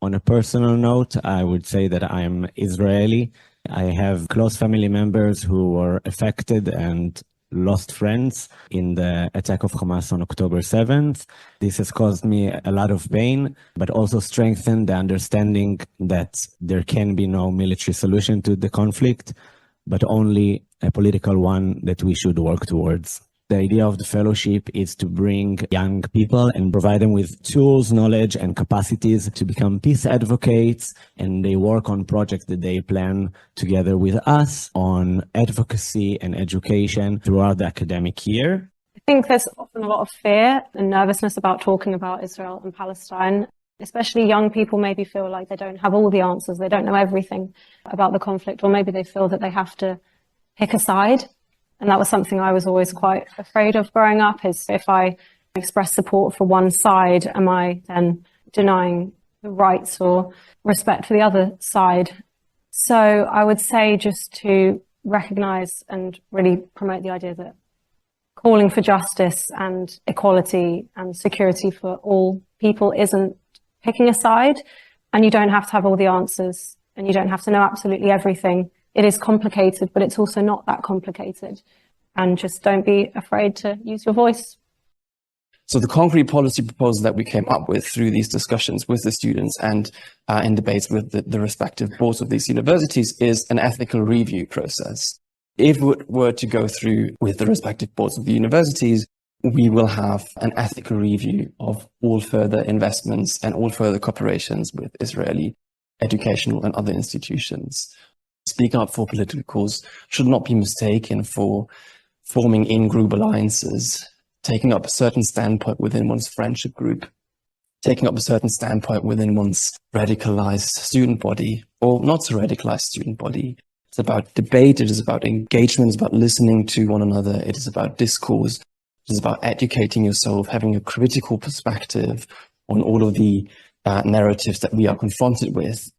On a personal note, I would say that I'm Israeli. I have close family members who were affected and lost friends in the attack of Hamas on October 7th. This has caused me a lot of pain, but also strengthened the understanding that there can be no military solution to the conflict, but only a political one that we should work towards. The idea of the fellowship is to bring young people and provide them with tools, knowledge, and capacities to become peace advocates, and they work on projects that they plan together with us on advocacy and education throughout the academic year. I think there's often a lot of fear and nervousness about talking about Israel and Palestine. Especially young people maybe feel like they don't have all the answers, they don't know everything about the conflict, or maybe they feel that they have to pick a side. And that was something I was always quite afraid of growing up, is if I express support for one side, am I then denying the rights or respect for the other side? So I would say just to recognize and really promote the idea that calling for justice and equality and security for all people isn't picking a side, and you don't have to have all the answers and you don't have to know absolutely everything. It is complicated, but it's also not that complicated. And just don't be afraid to use your voice. So the concrete policy proposal that we came up with through these discussions with the students and in debates with the respective boards of these universities is an ethical review process. If it were to go through with the respective boards of the universities, we will have an ethical review of all further investments and all further cooperations with Israeli educational and other institutions. Speaking up for political cause should not be mistaken for forming in-group alliances, taking up a certain standpoint within one's friendship group, taking up a certain standpoint within one's radicalized student body or not so radicalized student body. It's about debate, it is about engagement, it's about listening to one another, it is about discourse, it is about educating yourself, having a critical perspective on all of the narratives that we are confronted with.